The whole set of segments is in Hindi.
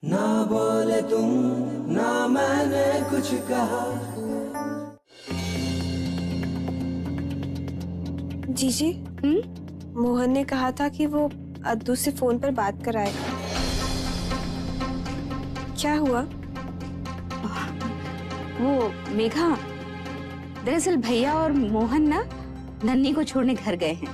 ना बोले तुम, ना मैंने कुछ कहा। जीजी, मोहन ने कहा था कि वो अद्दू से फोन पर बात कराएगा। क्या हुआ? वो मेघा, दरअसल भैया और मोहन ना नन्ही को छोड़ने घर गए हैं।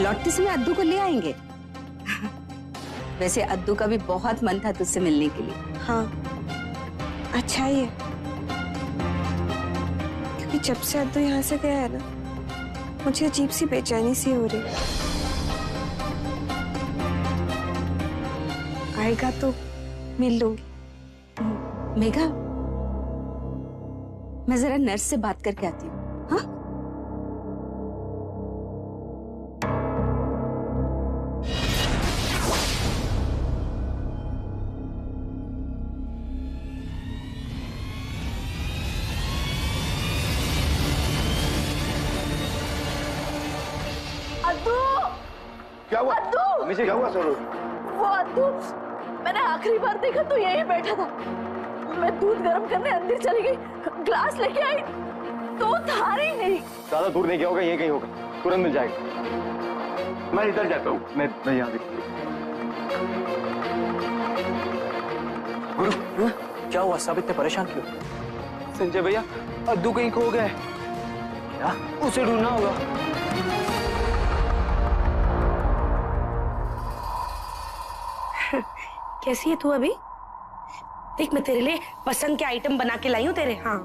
लौटते समय अद्दू को ले आएंगे। वैसे अद्दू का भी बहुत मन था तुझसे मिलने के लिए। हाँ, अच्छा ही है, क्योंकि जब से अद्दू यहाँ से गया है ना, मुझे अजीब सी बेचैनी सी हो रही है। आएगा तो मिल लूंगी। मेघा, मैं जरा नर्स से बात करके आती हूँ। हाँ? अद्दू! क्या हुआ? अद्दू! मुझे क्या हुआ सर? वो अद्दू, मैंने आखिरी बार देखा तो यहीं बैठा था। मैं दूध गर्म करने अंदर चली गई, ग्लास लेके आई तो था ही नहीं। ज्यादा दूर नहीं गया होगा, ये कहीं होगा, तुरंत मिल जाएगा। मैं इधर जाता हूँ, मैं यहाँ देखती। गुरु, क्या हुआ? सब इतने परेशान क्यों? संजय भैया, अद्दू कहीं खो गया है। क्या? उसे ढूंढना होगा। कैसी है तू अभी? देख, मैं तेरे लिए पसंद के आइटम बना के लाई हूँ तेरे। हाँ,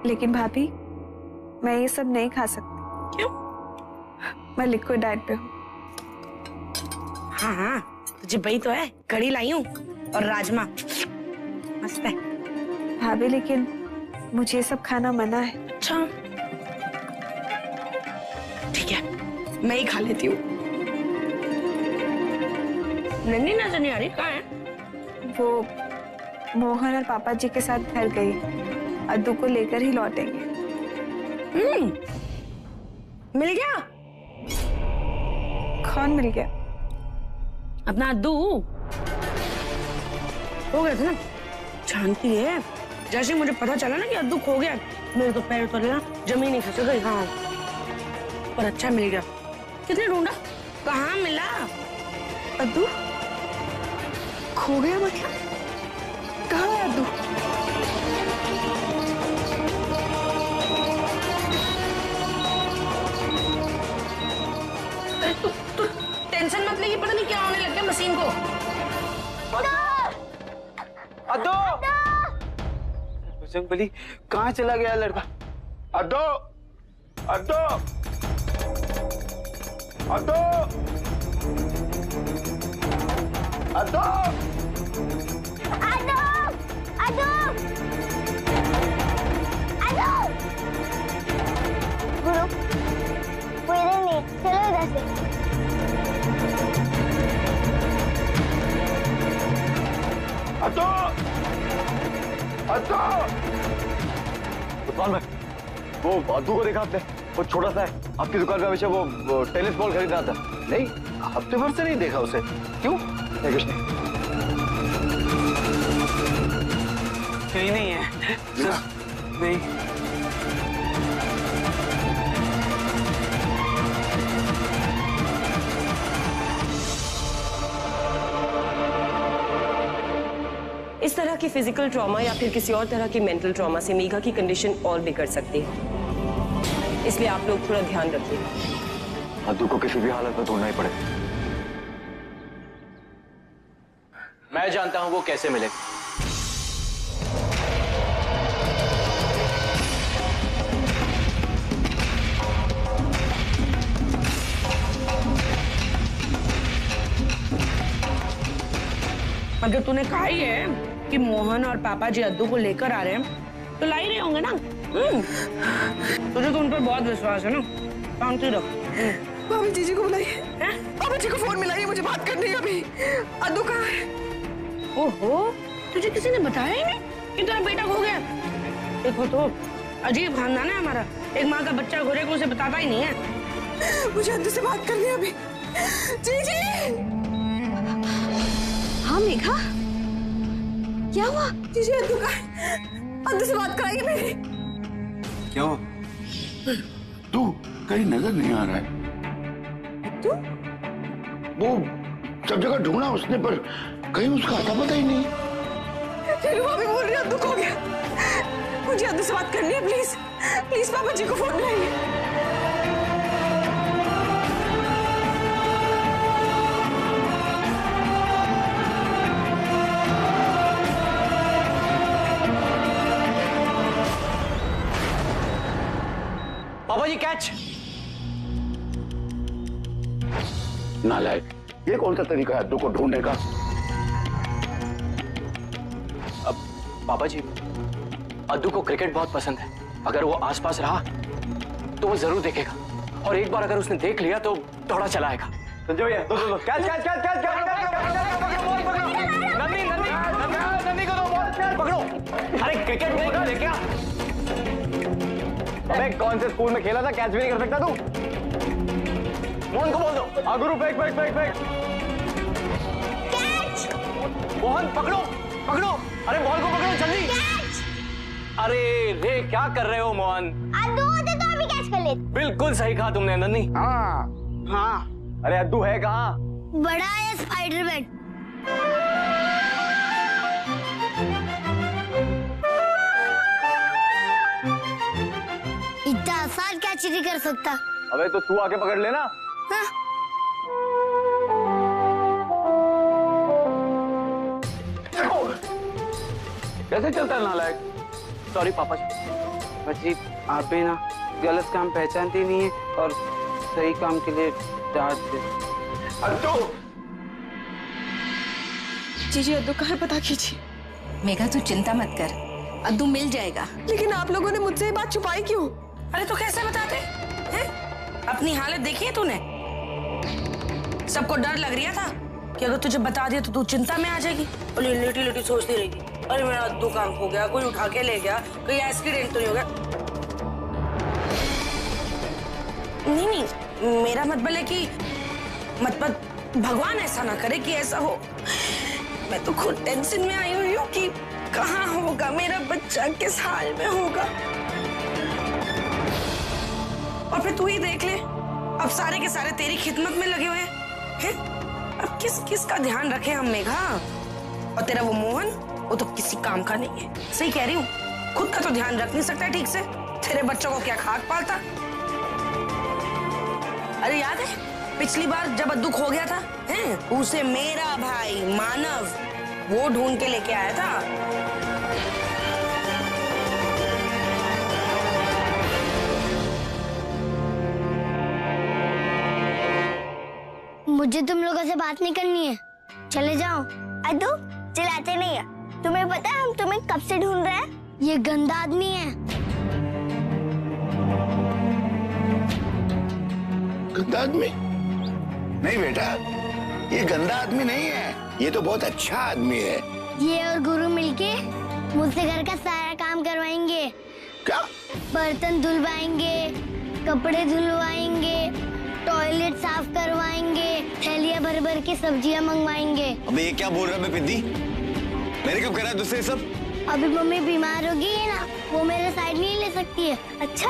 लेकिन भाभी, मैं ये सब नहीं खा सकती। क्यों? मैं लिक्विड डाइट पे हूँ। हाँ हाँ, तुझे वही तो है, कढ़ी लाई हूँ और राजमा, मस्त है। भाभी, लेकिन मुझे ये सब खाना मना है। अच्छा, ठीक है, मैं ही खा लेती हूँ। नन्ही नजर नहीं आ रही, कहाँ है? वो मोहन और पापा जी के साथ घर गई, अद्दू को लेकर ही लौटेंगे। मिल गया? कौन मिल गया? अपना अद्दू हो गया था ना। जानती है, जैसे मुझे पता चला ना कि अद्दू खो गया, मेरे तो पैर तो ना जमीन ही खिसक गई। हाँ, पर अच्छा मिल गया। कितने ढूंढा, कहाँ मिला? अद्दू खो गया? मतलब कहाँ है अद्दू? तू टेंशन मत ले, ये पता नहीं क्या होने लग गया मशीन को। अद्दू! बजरंगबली, कहाँ चला गया लड़का? अद्दू! अद्दू! अद्दू! अद्दू! अद्दू! अद्दू! अद्दू! गुरु, वो इधर नहीं, चलो इधर से। अद्दू! अद्दू! उस्मान भाई, वो अद्दू को देखा आपने? वो छोटा सा है, आपकी दुकान पे हमेशा वो टेनिस बॉल खरीद रहा था। नहीं, हफ्ते भर से नहीं देखा उसे। क्यों? नहीं, कुछ नहीं। कहीं नहीं है नहीं। इस तरह की फिजिकल ट्रॉमा या फिर किसी और तरह की मेंटल ट्रॉमा से मेघा की कंडीशन और बिगड़ सकती है, इसलिए आप लोग थोड़ा ध्यान रखिए। अद्दू को किसी भी हालत में ढूंढना ही पड़ेगा। मैं जानता हूं वो कैसे मिलेगा। अगर तूने कहा ही है कि मोहन और पापा जी अद्दू को लेकर आ रहे हैं, तो ला ही रहे होंगे ना। तुझे तो उन पर बहुत विश्वास है ना, शांति रख। भाभी, जीजी को बुलाइए। पापा जी को फोन मिलाइए, मुझे बात करनी है अभी। अद्दू कहाँ है? ओहो, तुझे किसी ने बताया ही नहीं कि तेरा बेटा खो गया? देखो तो, अजीब खानदान है हमारा। एक माँ का बच्चा खोजे को उसे बताता ही नहीं है। मुझे अद्दू से बात करनी है अभी। जीजी! मेघा, क्या हुआ? जीजी अद्दू का अद्दू से बात कराइए मेरी। क्या हुआ? तू कहीं नजर नहीं आ रहा है। तू? वो सब जगह ढूंढा उसने पर कहीं उसका आता पता ही नहीं। वो भी बोल रही है अद्दू खो गया। मुझे अद्दू से बात करनी है, प्लीज प्लीज पापा जी को फोन लगाइए। पापा जी कैच। नालायक, ये कौन सा तरीका है अद्दू को ढूंढने का? अब पापा जी, अद्दू को क्रिकेट बहुत पसंद है। अगर वो आसपास रहा तो वो जरूर देखेगा, और एक बार अगर उसने देख लिया तो दौड़ा चला आएगा। संजय भैया, दो कैच कैच कैच कैच नन्नी नन्नी नन्नी को दो बॉल, पकड़ो। अरे क्रिकेट नहीं देख क्या? अबे कौन से स्कूल में खेला था, कैच भी नहीं कर सकता तू? मोहन को बोल दो, गुरु फेंक फेंक फेंक फेंक। मोहन पकड़ो पकड़ो, अरे बॉल को पकड़ो जल्दी। अरे रे क्या कर रहे हो मोहन? अद्दू होते तो अभी कैच कर लेते। बिल्कुल सही कहा तुमने नन्नी। हाँ हाँ, अरे अद्दू है कहाँ? बड़ा है स्पाइडरमैन। इतना आसान कैच नहीं कर सकता। अबे तो तू आके पकड़ लेना। हाँ? कैसे चलता है नालायक? सॉरी पापा जी। बच्ची, आप भी ना गलत काम पहचानती नहीं है और सही काम के लिए डांटते। अद्दू, जीजी अद्दू कहाँ है पता कीजिए। मेघा तू चिंता मत कर, अद्दू मिल जाएगा। लेकिन आप लोगों ने मुझसे ये बात छुपाई क्यों? अरे तो कैसे बताते हैं? अपनी हालत देखी है तूने? सबको डर लग रहा था कि अगर तुझे बता दिया तो तू चिंता में आ जाएगी और ये लेटी लेटी सोचती रहेगी, अरे मेरा अद्दू काम हो गया, कोई उठा के ले गया, कोई एक्सीडेंट तो नहीं हो गया। नहीं नहीं, मेरा मतलब है कि मतलब भगवान ऐसा ना करे कि ऐसा हो। मैं तो खुद टेंशन में आई हुई हूँ कि कहाँ होगा मेरा बच्चा, किस हाल में होगा। और फिर तू ही देख ले, अब सारे के सारे तेरी खिदमत में लगे हुए हैं। अब किस किस का ध्यान रखे हम मेघा? और तेरा वो मोहन, वो तो किसी काम का नहीं है। सही कह रही हूँ, खुद का तो ध्यान रख नहीं सकता ठीक से, तेरे बच्चों को क्या खाक पालता। अरे याद है पिछली बार जब अद्दू खो गया था, हैं? उसे मेरा भाई मानव वो ढूंढ के लेके आया था। मुझे तुम लोगों से बात नहीं करनी है, चले जाओ। अद्दू चिल्लाते नहीं है, तुम्हें पता है हम तुम्हें कब से ढूंढ रहे हैं? ये गंदा आदमी है। गंदा आदमी? नहीं बेटा, ये गंदा आदमी नहीं है, ये तो बहुत अच्छा आदमी है। ये और गुरु मिलके मुझसे घर का सारा काम करवाएंगे। क्या? बर्तन धुलवाएंगे, कपड़े धुलवाएंगे, टॉयलेट साफ करवाएंगे, थैलियां भर भर के सब्जियां मंगवाएंगे। अबे ये क्या बोल रहा है मैं पिद्दी? मैंने कब करा तुझसे ये सब? अभी मम्मी बीमार हो गई है ना, वो मेरे साइड नहीं ले सकती है। अच्छा,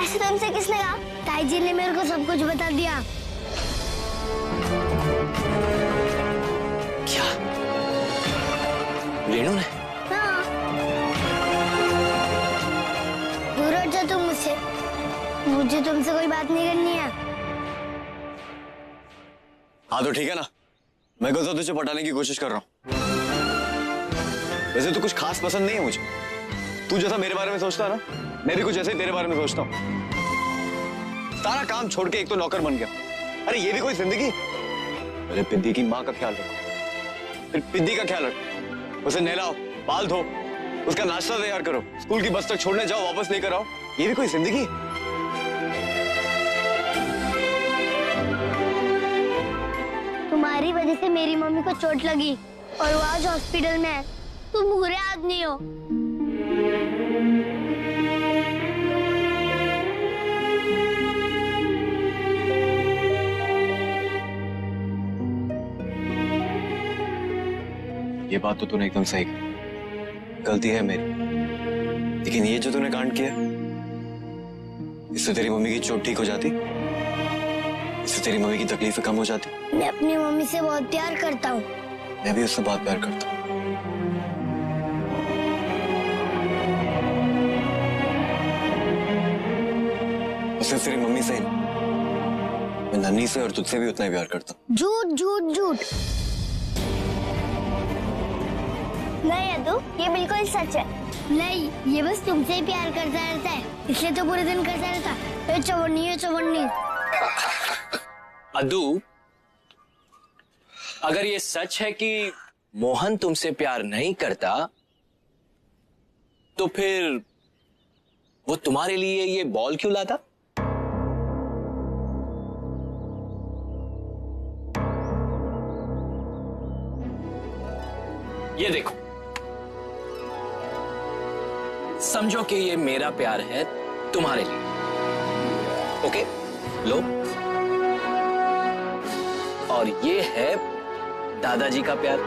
ऐसे तुमसे किसने कहा? ताई जी ने मेरे को सब कुछ बता दिया। क्या? रेणु ने? हाँ। दूर हट जा तुम मुझसे, मुझे तुमसे कोई बात नहीं करनी है। हाँ तो ठीक है ना, मैं तो तुझे पटाने की कोशिश कर रहा हूँ। वैसे तो कुछ खास पसंद नहीं है मुझे। तू जैसा मेरे बारे में सोचता है ना, मैं भी कुछ ऐसे ही तेरे बारे में सोचता हूँ। सारा काम छोड़ के एक तो नौकर बन गया। अरे ये भी कोई जिंदगी? पहले पिद्दी की माँ का ख्याल रखो, फिर पिद्दी का ख्याल रखो, उसे नहलाओ, बाल धो, उसका नाश्ता तैयार करो, स्कूल की बस तक छोड़ने जाओ, वापस लेकर आओ। ये भी कोई जिंदगी? तुम्हारी वजह से मेरी मम्मी को चोट लगी और वो आज हॉस्पिटल में है। तुम बुरे आदमी हो। ये बात तो तूने एकदम सही कही, गलती है मेरी। लेकिन ये जो तूने कांड किया, इससे तेरी मम्मी की चोट ठीक हो जाती, इससे तेरी मम्मी की तकलीफें कम हो जाती। मैं अपनी मम्मी से बहुत प्यार करता हूँ। मैं भी उससे बहुत प्यार करता हूँ। सिर्फ तेरी मम्मी से ही नहीं, मैं नन्ही से और तुझसे भी उतना ही प्यार करता हूँ। झूठ झूठ झूठ। नहीं अदू, ये बिल्कुल सच है। नहीं, ये बस तुमसे ही प्यार करता रहता है, इसलिए तो पूरे दिन करता रहता है चवन्नी। अदू, अगर ये सच है कि मोहन तुमसे प्यार नहीं करता, तो फिर वो तुम्हारे लिए ये बॉल क्यों लाता? ये देखो, समझो कि ये मेरा प्यार है तुम्हारे लिए। ओके, लो। और ये है दादाजी का प्यार,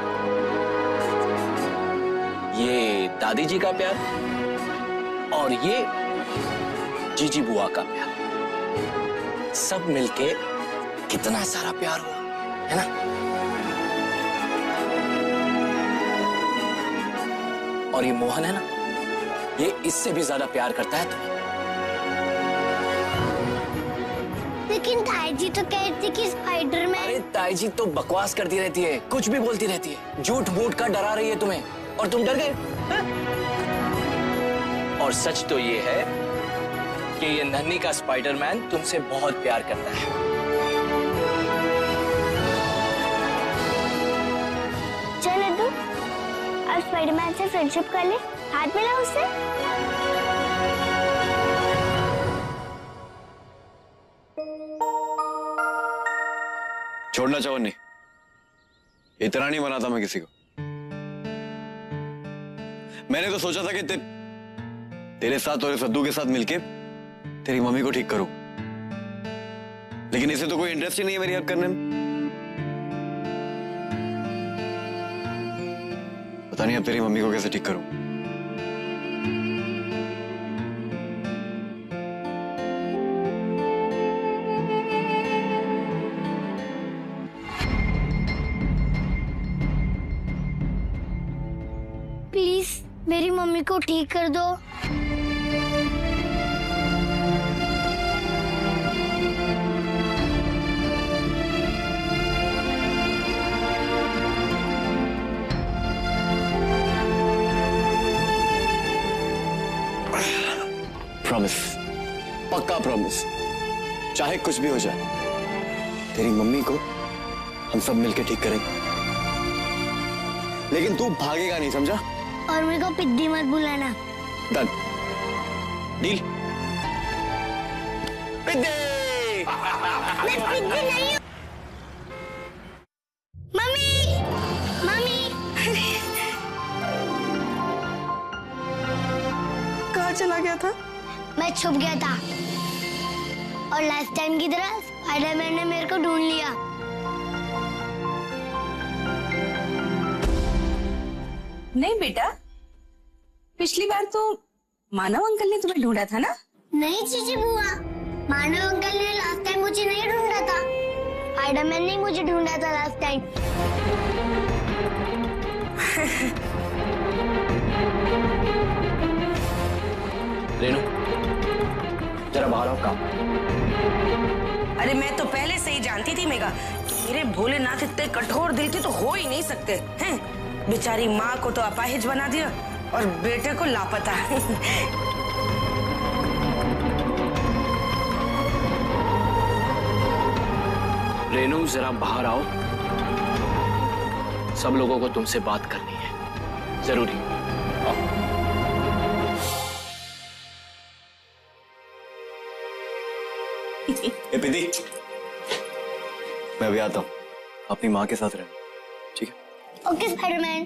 ये दादी जी का प्यार, और ये जीजी बुआ का प्यार। सब मिलके कितना सारा प्यार हुआ, है ना? और ये मोहन है ना, ये इससे भी ज्यादा प्यार करता है तुम्हें। लेकिन ताई जी तो कहती कि स्पाइडरमैन। अरे ताई जी तो बकवास करती रहती है, कुछ भी बोलती रहती है, झूठ मूठ का डरा रही है तुम्हें, और तुम डर गए। और सच तो ये है कि ये नन्ही का स्पाइडरमैन तुमसे बहुत प्यार करता है। चल अदू, अब स्पाइडरमैन से फ्रेंडशिप कर ले, हाथ मिला उससे। छोड़ना चवन्नी, इतना नहीं बनाता मैं किसी को। मैंने तो सोचा था कि तेरे साथ और सद्दू के साथ मिलके तेरी मम्मी को ठीक करूं, लेकिन इसे तो कोई इंटरेस्ट ही नहीं है मेरी हेल्प करने में। पता नहीं अब तेरी मम्मी को कैसे ठीक करूं। प्लीज मेरी मम्मी को ठीक कर दो। प्रॉमिस, पक्का प्रॉमिस, चाहे कुछ भी हो जाए, तेरी मम्मी को हम सब मिलके ठीक करेंगे। लेकिन तू भागेगा नहीं, समझा? और मेरे को पिद्दी मत बुलाना। Done, deal. पिद्दी! मैं पिद्दी नहीं हूँ। Mummy, mummy. कहाँ चला गया था? मैं छुप गया था और लास्ट टाइम की तरह स्पाइडरमैन ने मेरे को ढूंढ लिया। नहीं बेटा, पिछली बार तो मानव अंकल ने तुम्हें ढूंढा था ना? नहीं जीजी बुआ, मानव अंकल ने लास्ट टाइम मुझे नहीं ढूंढा था, स्पाइडरमैन ने मुझे ढूंढा था लास्ट टाइम। रेनू, जरा बाहर आओ। काम। अरे मैं तो पहले से ही जानती थी मेघा, मेरे भोलेनाथ इतने कठोर दिल के तो हो ही नहीं सकते हैं। बेचारी माँ को तो अपाहिज बना दिया और बेटे को लापता। रेनू, जरा बाहर आओ, सब लोगों को तुमसे बात करनी है, जरूरी। आओ। ए पिद्दी, मैं अभी आता हूँ, अपनी माँ के साथ रहना, ठीक है? Okay Spiderman.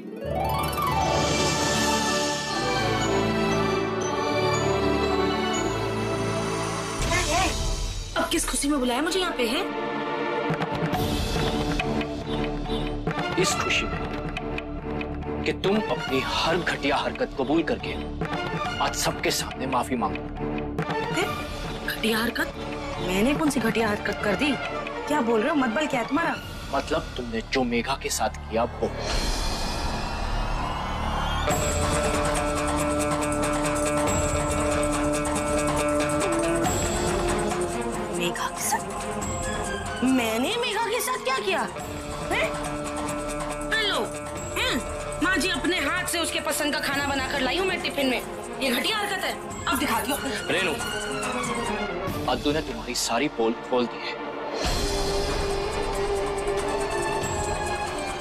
अब किस खुशी में बुलाया मुझे यहाँ पे है? इस खुशी में कि तुम अपनी हर घटिया हरकत कबूल करके आज सबके सामने माफी मांगो। घटिया हरकत? मैंने कौन सी घटिया हरकत कर दी? क्या बोल रहे हो? मतबल क्या है तुम्हारा? मतलब तुमने जो मेघा के साथ किया वो। मेघा के साथ? मैंने मेघा के साथ क्या किया? हेलो, माँ जी अपने हाथ से उसके पसंद का खाना बनाकर लाई हूँ मैं टिफिन में। ये घटिया हरकत है? अब दिखाती हूँ। रेनू, अद्दू ने तुम्हारी सारी पोल खोल दी है।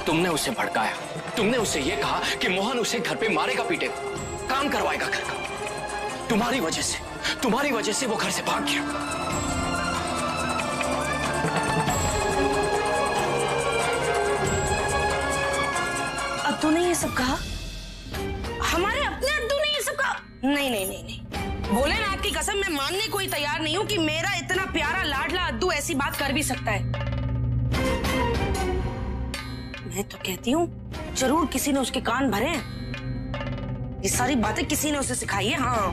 तुमने उसे भड़काया, तुमने उसे यह कहा कि मोहन उसे घर पे मारेगा पीटेगा, काम करवाएगा घर का। तुम्हारी वजह से वो घर से भाग गया। अद्दू ने ये सब कहा? हमारे अपने अद्दू ने ये सब कहा? नहीं। बोले ना आपकी कसम, मैं मानने को ही तैयार नहीं हूँ कि मेरा इतना प्यारा लाडला अद्दू ऐसी बात कर भी सकता है। मैं तो कहती हूँ जरूर किसी ने उसके कान भरे हैं। ये सारी बातें किसी ने उसे सिखाई है। हाँ,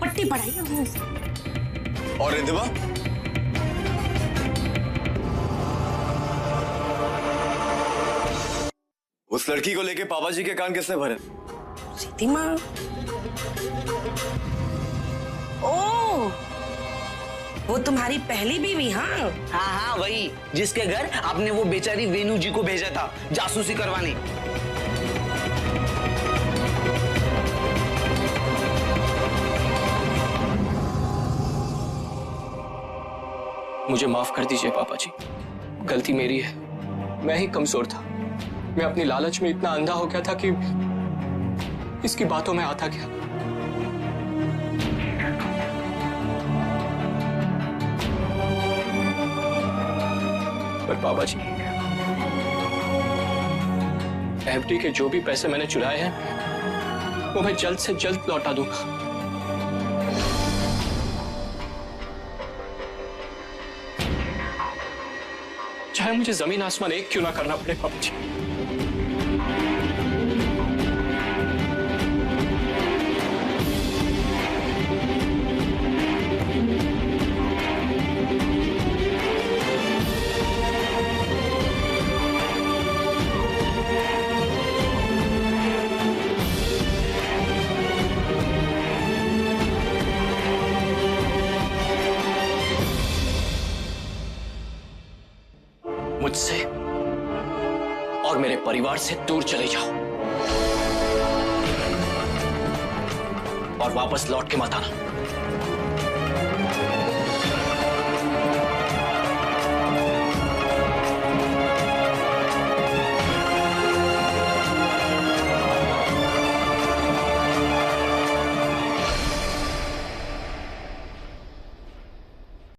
पट्टी पढ़ाई है उसे। और रिद्धिमा? उस लड़की को लेके पापा जी के कान किसने भरे? रिद्धिमा? ओ, वो तुम्हारी पहली बीवी? हाँ हाँ, वही जिसके घर आपने वो बेचारी वेनू जी को भेजा था जासूसी करवाने। मुझे माफ कर दीजिए पापा जी, गलती मेरी है। मैं ही कमजोर था। मैं अपनी लालच में इतना अंधा हो गया था कि इसकी बातों में आता गया। पर पापा जी, एफडी के जो भी पैसे मैंने चुराए हैं वो मैं जल्द से जल्द लौटा दूंगा। चाहे मुझे जमीन आसमान एक क्यों ना करना पड़े पापा जी। मुझसे और मेरे परिवार से दूर चले जाओ और वापस लौट के मत आना।